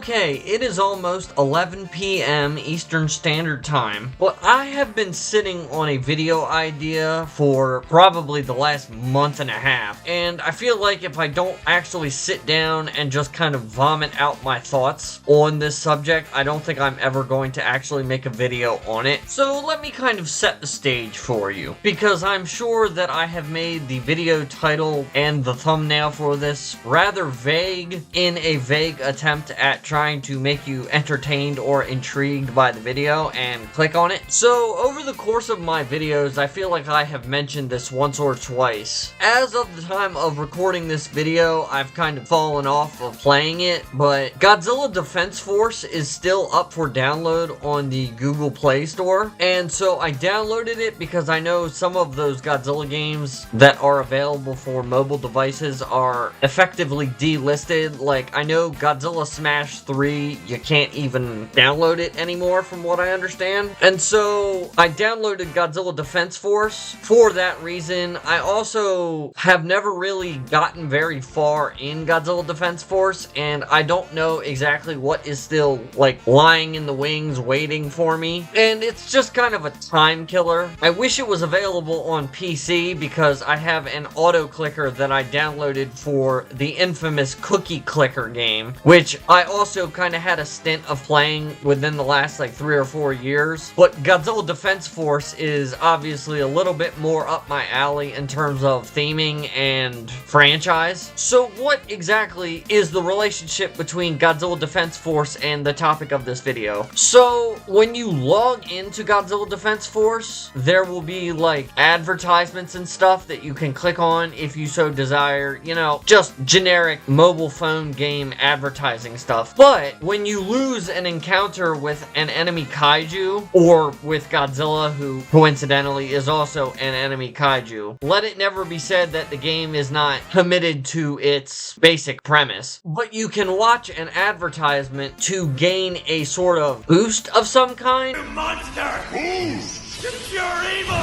Okay, it is almost 11 p.m. Eastern Standard Time, but I have been sitting on a video idea for probably the last month and a half, and I feel like if I don't actually sit down and just kind of vomit out my thoughts on this subject, I don't think I'm ever going to actually make a video on it. So let me kind of set the stage for you, because I'm sure that I have made the video title and the thumbnail for this rather vague in a vague attempt at trying to make you entertained or intrigued by the video and click on it. So over the course of my videos, I feel like I have mentioned this once or twice. As of the time of recording this video, I've kind of fallen off of playing it, but Godzilla Defense Force is still up for download on the Google Play Store, and so I downloaded it because I know some of those Godzilla games that are available for mobile devices are effectively delisted. Like, I know Godzilla Smash 3, you can't even download it anymore from what I understand. And so I downloaded Godzilla Defense Force for that reason. I also have never really gotten very far in Godzilla Defense Force, and I don't know exactly what is still like lying in the wings waiting for me, and it's just kind of a time killer. I wish it was available on PC because I have an auto clicker that I downloaded for the infamous cookie clicker game, which I also kind of had a stint of playing within the last like 3 or 4 years. But Godzilla Defense Force is obviously a little bit more up my alley in terms of theming and franchise. So what exactly is the relationship between Godzilla Defense Force and the topic of this video? So when you log into Godzilla Defense Force, there will be like advertisements and stuff that you can click on if you so desire, you know, just generic mobile phone game advertising stuff. But when you lose an encounter with an enemy kaiju, or with Godzilla, who coincidentally is also an enemy kaiju, let it never be said that the game is not committed to its basic premise, but you can watch an advertisement to gain a sort of boost of some kind. You monster! It's pure evil!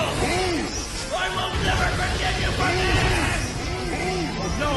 I will never forgive you for this! Oh no!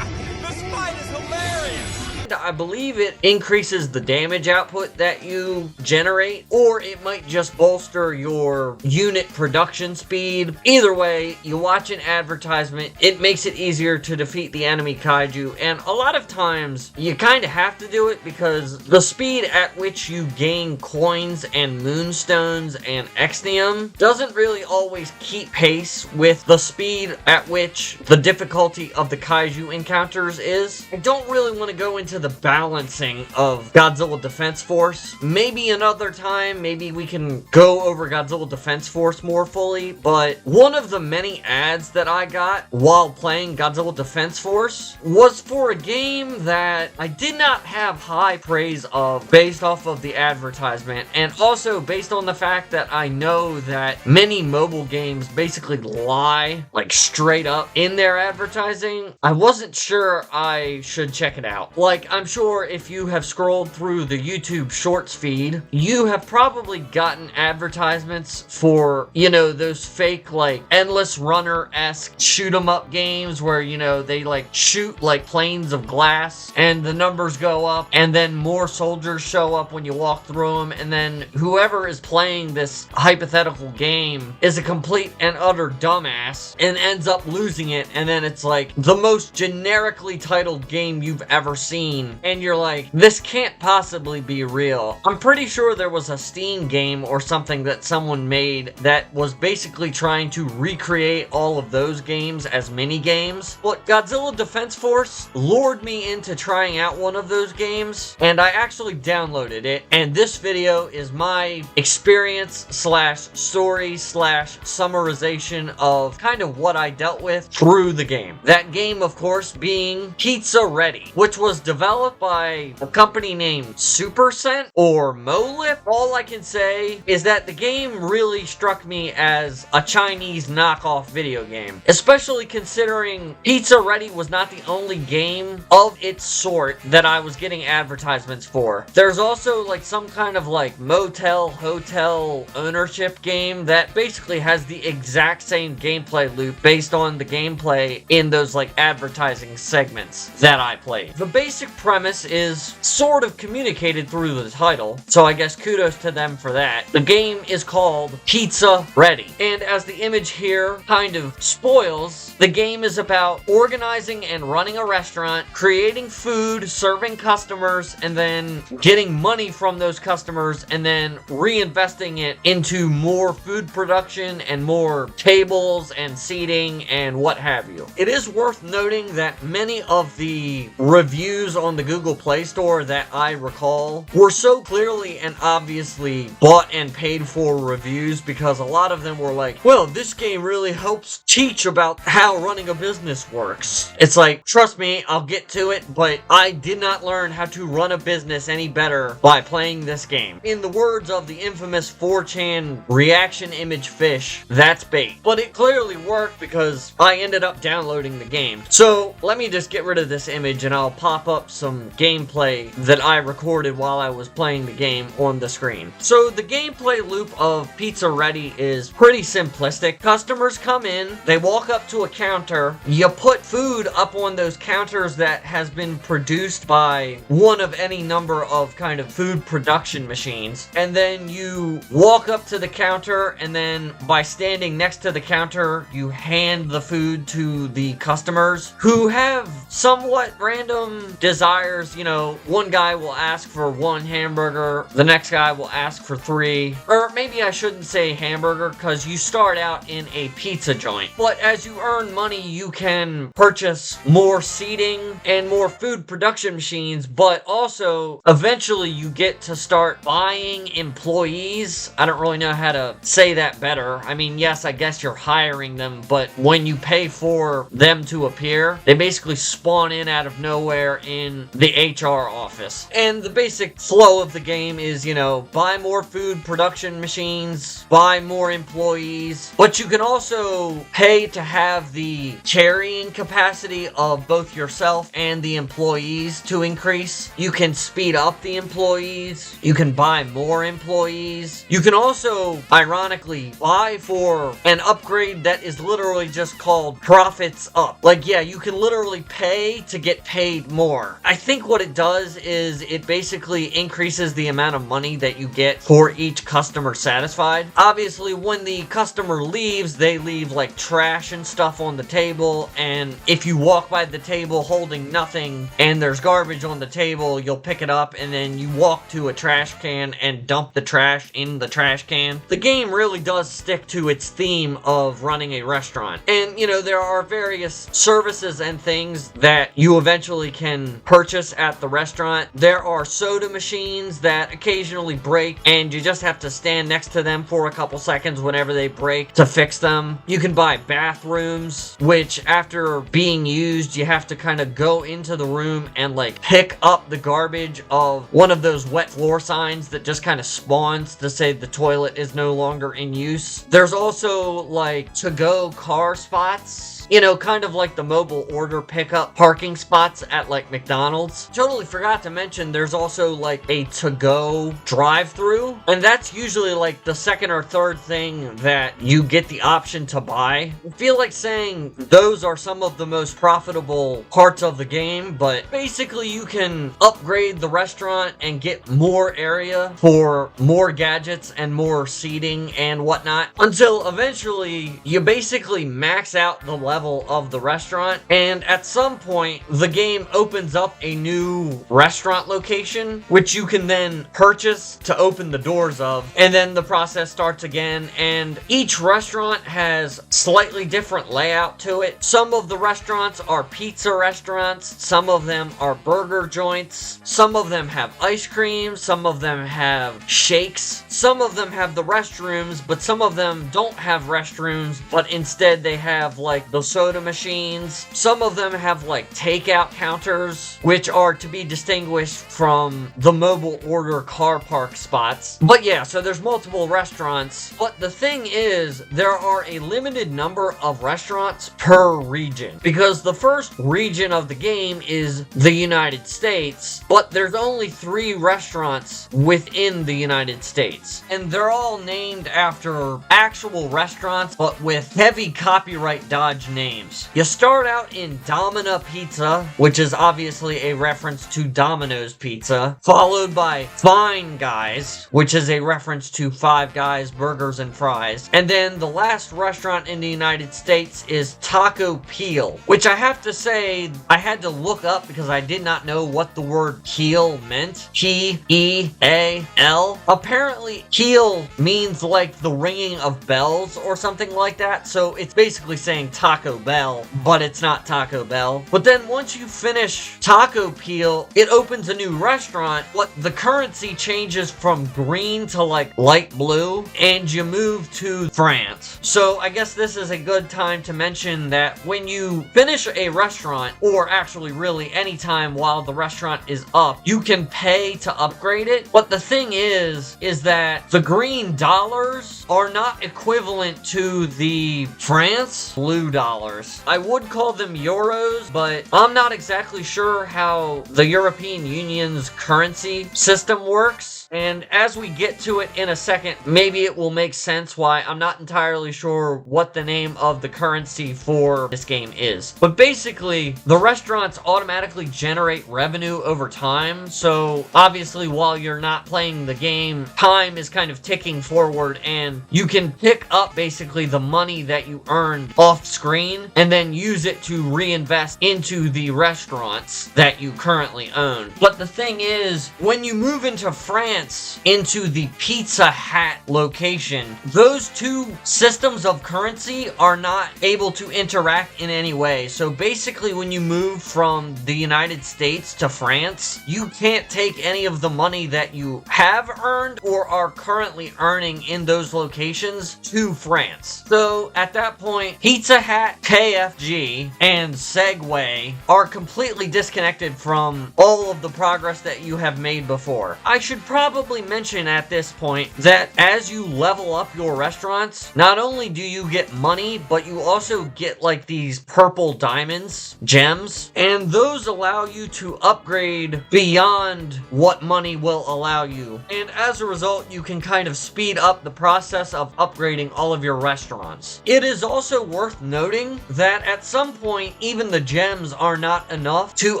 The spine is hilarious! I believe it increases the damage output that you generate, or it might just bolster your unit production speed. Either way, you watch an advertisement, it makes it easier to defeat the enemy kaiju, and a lot of times you kind of have to do it because the speed at which you gain coins and moonstones and exnium doesn't really always keep pace with the speed at which the difficulty of the kaiju encounters is. I don't really want to go into the balancing of Godzilla Defense Force. Maybe another time, maybe we can go over Godzilla Defense Force more fully, but one of the many ads that I got while playing Godzilla Defense Force was for a game that I did not have high praise of based off of the advertisement, and also based on the fact that I know that many mobile games basically lie, like straight up in their advertising. I wasn't sure I should check it out. Like, I'm sure if you have scrolled through the YouTube Shorts feed, you have probably gotten advertisements for, you know, those fake, like, Endless Runner-esque shoot-em-up games where, you know, they, like, shoot, like, planes of glass, and the numbers go up, and then more soldiers show up when you walk through them, and then whoever is playing this hypothetical game is a complete and utter dumbass, and ends up losing it, and then it's, like, the most generically titled game you've ever seen, and you're like, this can't possibly be real. I'm pretty sure there was a Steam game or something that someone made that was basically trying to recreate all of those games as mini games, but Godzilla Defense Force lured me into trying out one of those games, and I actually downloaded it, and this video is my experience slash story slash summarization of kind of what I dealt with through the game. That game, of course, being Pizza Ready, which was developed developed by a company named Supercent or Molip. All I can say is that the game really struck me as a Chinese knockoff video game, especially considering Pizza Ready was not the only game of its sort that I was getting advertisements for. There's also like some kind of like motel, hotel ownership game that basically has the exact same gameplay loop based on the gameplay in those like advertising segments that I played. The basic premise is sort of communicated through the title, so I guess kudos to them for that. The game is called Pizza Ready, and as the image here kind of spoils, the game is about organizing and running a restaurant, creating food, serving customers, and then getting money from those customers and then reinvesting it into more food production and more tables and seating and what have you. It is worth noting that many of the reviews on the Google Play Store that I recall were so clearly and obviously bought and paid for reviews, because a lot of them were like, well, this game really helps teach about how running a business works. It's like, trust me, I'll get to it, but I did not learn how to run a business any better by playing this game. In the words of the infamous 4chan reaction image fish, that's bait. But it clearly worked because I ended up downloading the game. So let me just get rid of this image and I'll pop up some gameplay that I recorded while I was playing the game on the screen. So the gameplay loop of Pizza Ready is pretty simplistic. Customers come in, they walk up to a counter, you put food up on those counters that has been produced by one of any number of kind of food production machines, and then you walk up to the counter, and then by standing next to the counter, you hand the food to the customers who have somewhat random desires. You know, one guy will ask for 1 hamburger, the next guy will ask for 3, or maybe I shouldn't say hamburger because you start out in a pizza joint, but as you earn money you can purchase more seating and more food production machines, but also eventually you get to start buying employees. I don't really know how to say that better. I mean, yes, I guess you're hiring them, but when you pay for them to appear, they basically spawn in out of nowhere in the HR office. And the basic flow of the game is, you know, buy more food production machines, buy more employees, but you can also pay to have the carrying capacity of both yourself and the employees to increase. You can speed up the employees. You can buy more employees. You can also, ironically, buy for an upgrade that is literally just called Profits Up. Like, yeah, you can literally pay to get paid more. I think what it does is it basically increases the amount of money that you get for each customer satisfied. Obviously, when the customer leaves, they leave like trash and stuff on the table, and if you walk by the table holding nothing and there's garbage on the table, you'll pick it up and then you walk to a trash can and dump the trash in the trash can. The game really does stick to its theme of running a restaurant. And, you know, there are various services and things that you eventually can purchase at the restaurant. There are soda machines that occasionally break, and you just have to stand next to them for a couple seconds whenever they break to fix them. You can buy bathrooms, which after being used, you have to kind of go into the room and like pick up the garbage of one of those wet floor signs that just kind of spawns to say the toilet is no longer in use. There's also like to-go car spots, you know, kind of like the mobile order pickup parking spots at like McDonald's. Totally forgot to mention there's also like a to-go drive-through, and that's usually like the second or third thing that you get the option to buy. I feel like saying those are some of the most profitable parts of the game, but basically you can upgrade the restaurant and get more area for more gadgets and more seating and whatnot, until eventually you basically max out the level of the restaurant, and at some point the game opens up a new restaurant location which you can then purchase to open the doors of, and then the process starts again. And each restaurant has slightly different layout to it. Some of the restaurants are pizza restaurants, some of them are burger joints, some of them have ice cream, some of them have shakes, some of them have the restrooms, but some of them don't have restrooms, but instead they have like the soda machines. Some of them have like takeout counters, which are to be distinguished from the mobile order car park spots. But yeah, so there's multiple restaurants. But the thing is, there are a limited number of restaurants per region, because the first region of the game is the United States, but there's only 3 restaurants within the United States. And they're all named after actual restaurants, but with heavy copyright dodge names. You start out in Domina Pizza, which is obviously a reference to Domino's Pizza, followed by Fine Guys, which is a reference to Five Guys Burgers and Fries. And then the last restaurant in the United States is Taco Peel, which I have to say I had to look up because I did not know what the word keel meant. K-E-A-L. Apparently, keel means like the ringing of bells or something like that, so it's basically saying Taco Bell, but it's not Taco Bell. But then once you finish Taco Peel, it opens a new restaurant, but the currency changes from green to like light blue, and you move to France. So I guess this is a good time to mention that when you finish a restaurant, or actually really any time while the restaurant is up, you can pay to upgrade it. But the thing is that the green dollars are not equivalent to the France blue dollars. I would call them euros, but I'm not exactly sure how the European Union's currency system works. And as we get to it in a second, maybe it will make sense why I'm not entirely sure what the name of the currency for this game is. But basically, the restaurants automatically generate revenue over time. So obviously, while you're not playing the game, time is kind of ticking forward, and you can pick up basically the money that you earned off screen and then use it to reinvest into the restaurants that you currently own. But the thing is, when you move into France, into the Pizza Hut location, those two systems of currency are not able to interact in any way. So basically, when you move from the United States to France, you can't take any of the money that you have earned or are currently earning in those locations to France. So at that point, Pizza Hut, KFG, and Segway are completely disconnected from all of the progress that you have made before. I should probably mention at this point that as you level up your restaurants, not only do you get money, but you also get like these purple diamonds, gems, and those allow you to upgrade beyond what money will allow you. And as a result, you can kind of speed up the process of upgrading all of your restaurants. It is also worth noting that at some point, even the gems are not enough to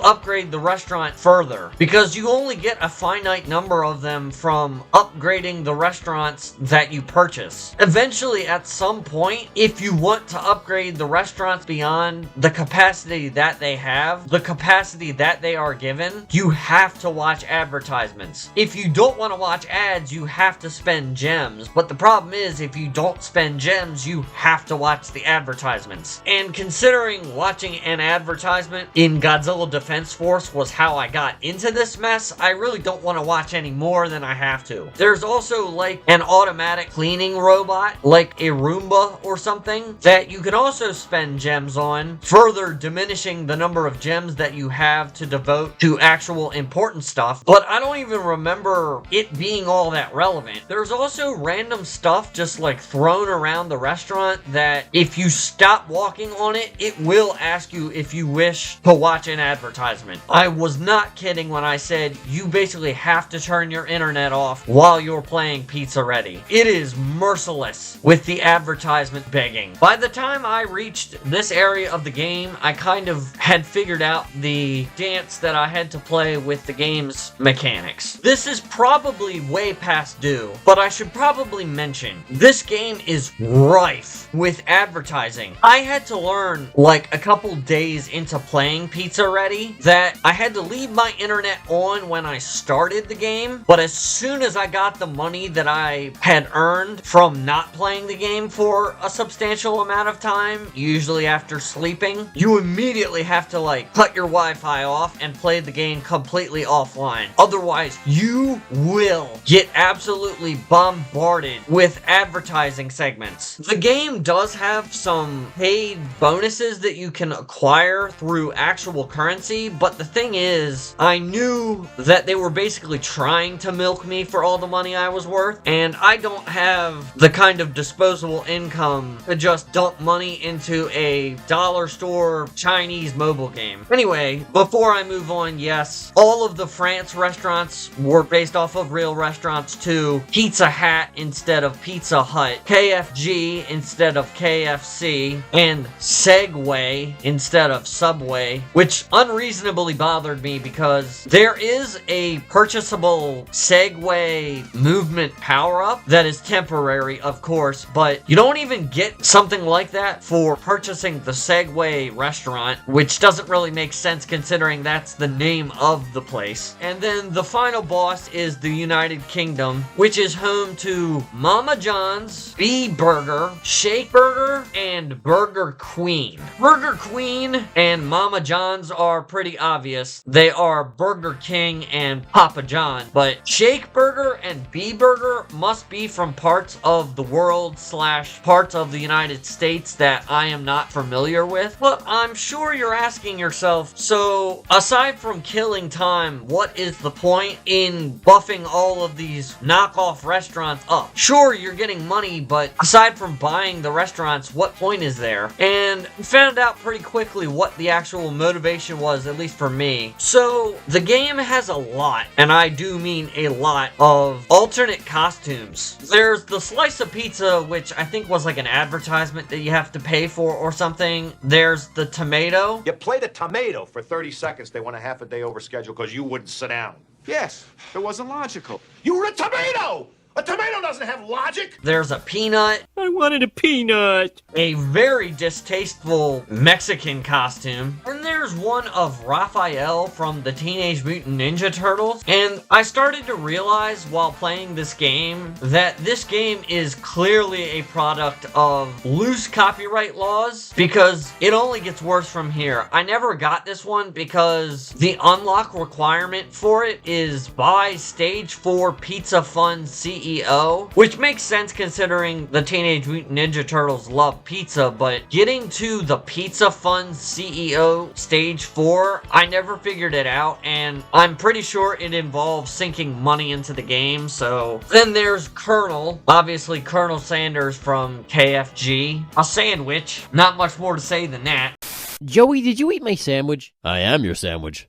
upgrade the restaurant further, because you only get a finite number of them from upgrading the restaurants that you purchase. Eventually, at some point, if you want to upgrade the restaurants beyond the capacity that they have, the capacity that they are given, you have to watch advertisements. If you don't want to watch ads, you have to spend gems. But the problem is, if you don't spend gems, you have to watch the advertisements. And considering watching an advertisement in Godzilla Defense Force was how I got into this mess, I really don't want to watch any more than I have to. There's also like an automatic cleaning robot, like a Roomba or something, that you can also spend gems on, further diminishing the number of gems that you have to devote to actual important stuff. But I don't even remember it being all that relevant. There's also random stuff just like thrown around the restaurant that if you stop walking on it, it will ask you if you wish to watch an advertisement. I was not kidding when I said you basically have to turn your internet off while you're playing Pizza Ready. It is merciless with the advertisement begging. By the time I reached this area of the game, I kind of had figured out the dance that I had to play with the game's mechanics. This is probably way past due, but I should probably mention, this game is rife with advertising. I had to learn, like a couple days into playing Pizza Ready, that I had to leave my internet on when I started the game, but as as soon as I got the money that I had earned from not playing the game for a substantial amount of time, usually after sleeping, you immediately have to like cut your Wi-Fi off and play the game completely offline. Otherwise, you will get absolutely bombarded with advertising segments. The game does have some paid bonuses that you can acquire through actual currency, but the thing is, I knew that they were basically trying to milk me for all the money I was worth, and I don't have the kind of disposable income to just dump money into a dollar store Chinese mobile game. Anyway, before I move on, yes, all of the France restaurants were based off of real restaurants too. Pizza Hut instead of Pizza Hut, KFG instead of KFC, and Segway instead of Subway, which unreasonably bothered me because there is a purchasable Segway movement power-up that is temporary, of course, but you don't even get something like that for purchasing the Segway restaurant, which doesn't really make sense considering that's the name of the place. And then the final boss is the United Kingdom, which is home to Mama John's, B Burger, Shake Burger, and Burger Queen. Burger Queen and Mama John's are pretty obvious. They are Burger King and Papa John, but Shake Burger and B Burger must be from parts of the world / parts of the United States that I am not familiar with. But I'm sure you're asking yourself, so aside from killing time, what is the point in buffing all of these knockoff restaurants up? Sure, you're getting money, but aside from buying the restaurants, what point is there? And I found out pretty quickly what the actual motivation was, at least for me. So, the game has a lot, and I do mean a lot, of alternate costumes. There's the slice of pizza, which I think was like an advertisement that you have to pay for or something. There's the tomato. You played a tomato for 30 seconds. They went a half a day over schedule because you wouldn't sit down. Yes, it wasn't logical. You were a tomato! A tomato doesn't have logic! There's a peanut. I wanted a peanut. A very distasteful Mexican costume. And there's one of Raphael from the Teenage Mutant Ninja Turtles. And I started to realize while playing this game that this game is clearly a product of loose copyright laws because it only gets worse from here. I never got this one because the unlock requirement for it is buy Stage 4 Pizza Fun CEO, which makes sense considering the Teenage Mutant Ninja Turtles love pizza, but getting to the Pizza Fun CEO Stage 4, I never figured it out, and I'm pretty sure it involves sinking money into the game. So then there's Colonel, obviously Colonel Sanders from KFG, a sandwich, not much more to say than that. Joey, did you eat my sandwich? I am your sandwich.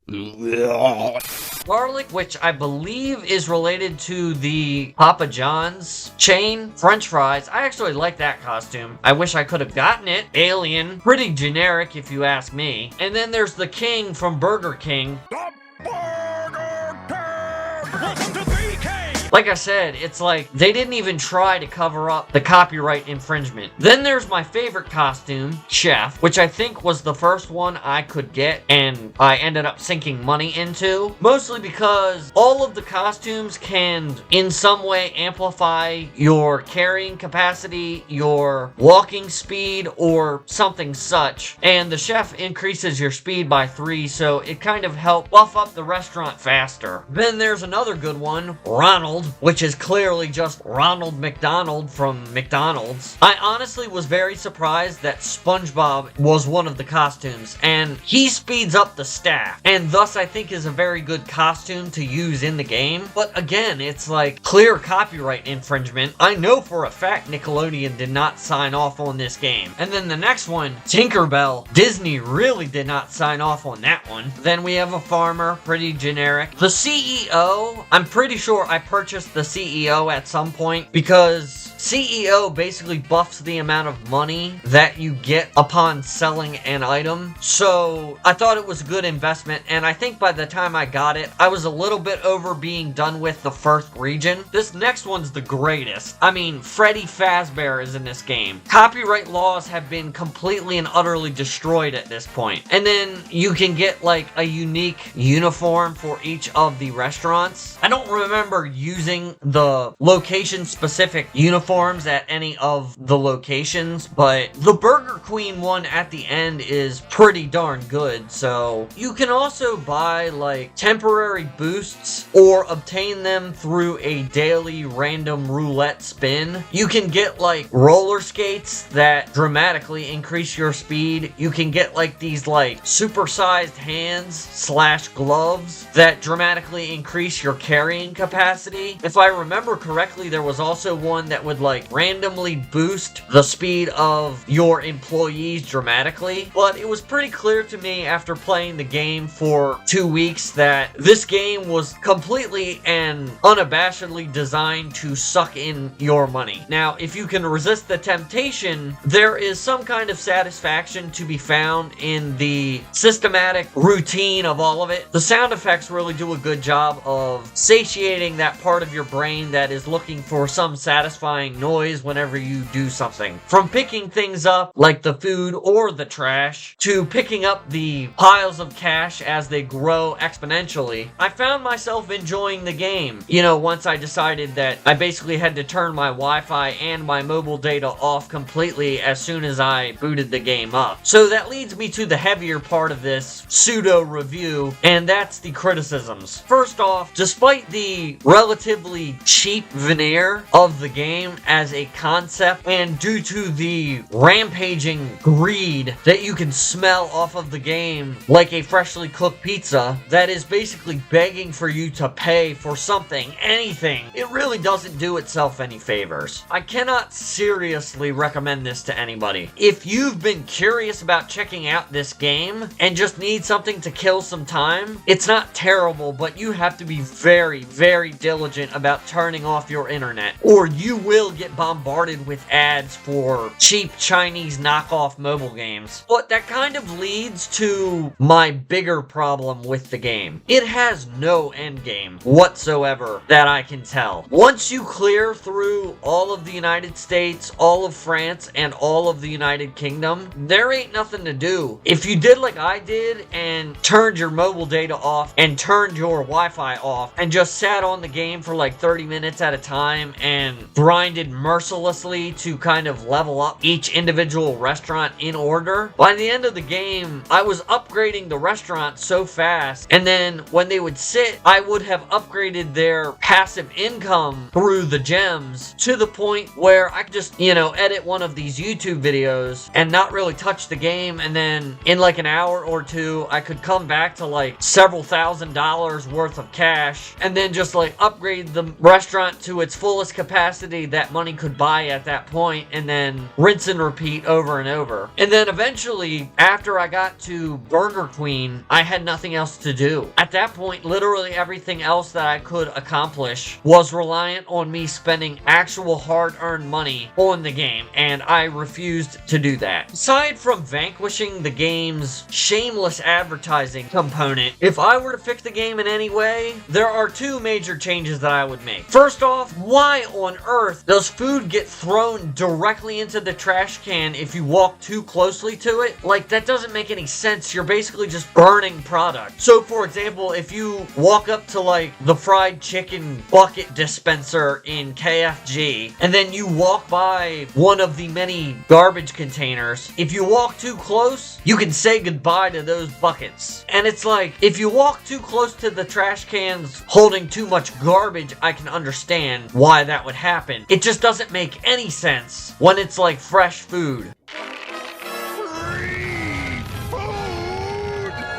Garlic, which I believe is related to the Papa John's chain. French fries. I actually like that costume. I wish I could have gotten it. Alien. Pretty generic if you ask me. And then there's the King from Burger King. The Burger King! Welcome to 3K! Like I said, it's like they didn't even try to cover up the copyright infringement. Then there's my favorite costume, Chef, which I think was the first one I could get and I ended up sinking money into. Mostly because all of the costumes can in some way amplify your carrying capacity, your walking speed, or something such. And the Chef increases your speed by 3, so it kind of helped buff up the restaurant faster. Then there's another good one, Ronald, which is clearly just Ronald McDonald from McDonald's. I honestly was very surprised that SpongeBob was one of the costumes, and he speeds up the staff, and thus I think is a very good costume to use in the game. But again, it's like clear copyright infringement. I know for a fact Nickelodeon did not sign off on this game. And then the next one, Tinkerbell. Disney really did not sign off on that one. Then we have a farmer, pretty generic. The CEO, I'm pretty sure I purchased the CEO at some point because CEO basically buffs the amount of money that you get upon selling an item. So I thought it was a good investment, and I think by the time I got it, I was a little bit over being done with the first region. This next one's the greatest. I mean, Freddy Fazbear is in this game. Copyright laws have been completely and utterly destroyed at this point. And then you can get like a unique uniform for each of the restaurants. I don't remember using the location-specific uniforms at any of the locations, but the Burger Queen one at the end is pretty darn good. So you can also buy like temporary boosts or obtain them through a daily random roulette spin. You can get like roller skates that dramatically increase your speed. You can get like these like supersized hands slash gloves that dramatically increase your carrying capacity. If I remember correctly, there was also one that would like randomly boost the speed of your employees dramatically. But it was pretty clear to me after playing the game for 2 weeks that this game was completely and unabashedly designed to suck in your money. Now, if you can resist the temptation, there is some kind of satisfaction to be found in the systematic routine of all of it. The sound effects really do a good job of satiating that part of your brain that is looking for some satisfying noise whenever you do something. From picking things up, like the food or the trash, to picking up the piles of cash as they grow exponentially, I found myself enjoying the game. You know, once I decided that I basically had to turn my Wi-Fi and my mobile data off completely as soon as I booted the game up. So that leads me to the heavier part of this pseudo review, and that's the criticisms. First off, despite the relatively cheap veneer of the game as a concept, and due to the rampaging greed that you can smell off of the game like a freshly cooked pizza that is basically begging for you to pay for something, anything, it really doesn't do itself any favors. I cannot seriously recommend this to anybody. If you've been curious about checking out this game and just need something to kill some time, it's not terrible, but you have to be very, very diligent about turning off your internet, or you will get bombarded with ads for cheap Chinese knockoff mobile games. But that kind of leads to my bigger problem with the game. It has no end game whatsoever that I can tell. Once you clear through all of the United States, all of France, and all of the United Kingdom, there ain't nothing to do. If you did like I did and turned your mobile data off and turned your Wi-Fi off and just sat on the game for like 30 minutes at a time and grinded mercilessly to kind of level up each individual restaurant in order, by the end of the game, I was upgrading the restaurant so fast, and then when they would sit, I would have upgraded their passive income through the gems to the point where I could just, you know, edit one of these YouTube videos and not really touch the game, and then in like an hour or two, I could come back to like several $1,000s worth of cash and then just like upgrade the restaurant to its fullest capacity that money could buy at that point, and then rinse and repeat over and over. And then eventually, after I got to Burger Queen, I had nothing else to do. At that point, literally everything else that I could accomplish was reliant on me spending actual hard-earned money on the game, and I refused to do that. Aside from vanquishing the game's shameless advertising component, if I were to fix the game in any way, there are two major changes that I would make. First off, why on earth does food get thrown directly into the trash can if you walk too closely to it? Like, that doesn't make any sense. You're basically just burning product. So, for example, if you walk up to like the fried chicken bucket dispenser in KFG, and then you walk by one of the many garbage containers, if you walk too close, you can say goodbye to those buckets. And it's like, if you walk too close to the trash cans holding too much garbage, I can understand why that would happen. It just doesn't make any sense when it's like fresh food.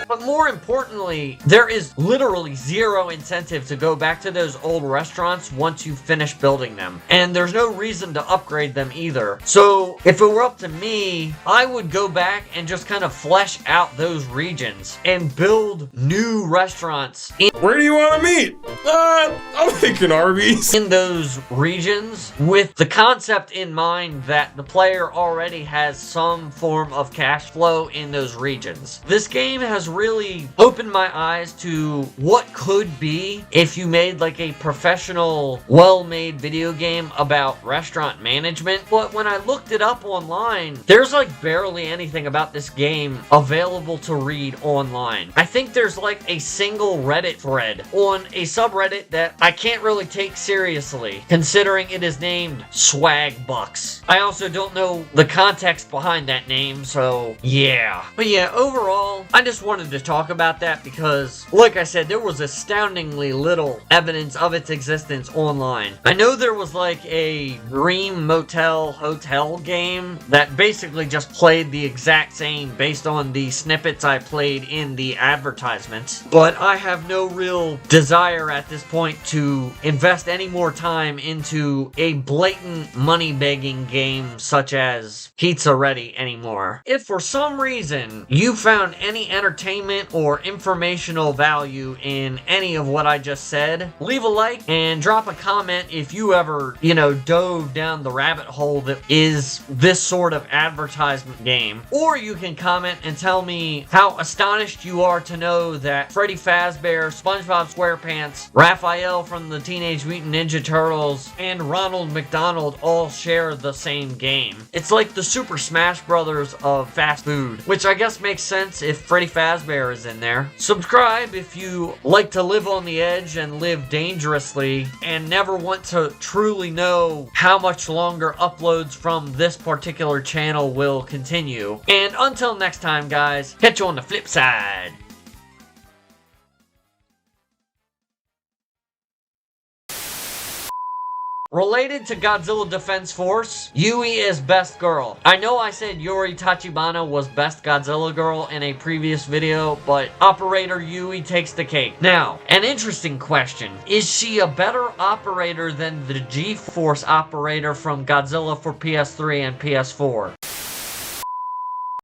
But more importantly, there is literally zero incentive to go back to those old restaurants once you finish building them. And there's no reason to upgrade them either. So if it were up to me, I would go back and just kind of flesh out those regions and build new restaurants. Where do you want to meet? I'm thinking Arby's. in those regions with the concept in mind that the player already has some form of cash flow in those regions. This game has really opened my eyes to what could be if you made like a professional, well-made video game about restaurant management. But when I looked it up online, there's like barely anything about this game available to read online. I think there's like a single Reddit thread on a subreddit that I can't really take seriously, considering it is named Swag Bucks. I also don't know the context behind that name, so yeah. But yeah, overall, I just wanted to talk about that because, like I said, there was astoundingly little evidence of its existence online. I know there was like a Dream Motel Hotel game that basically just played the exact same based on the snippets I played in the advertisements, but I have no real desire at this point to invest any more time into a blatant money-begging game such as Pizza Ready anymore. If for some reason you found any entertainment or informational value in any of what I just said, leave a like and drop a comment if you ever, dove down the rabbit hole that is this sort of advertisement game. Or you can comment and tell me how astonished you are to know that Freddy Fazbear, SpongeBob SquarePants, Raphael from the Teenage Mutant Ninja Turtles, and Ronald McDonald all share the same game. It's like the Super Smash Brothers of fast food, which I guess makes sense if Freddy Fazbear is in there. Subscribe if you like to live on the edge and live dangerously and never want to truly know how much longer uploads from this particular channel will continue. And until next time, guys, catch you on the flip side. Related to Godzilla Defense Force, Yui is best girl. I know I said Yuri Tachibana was best Godzilla girl in a previous video, but Operator Yui takes the cake. Now, an interesting question. Is she a better operator than the G-Force operator from Godzilla for PS3 and PS4?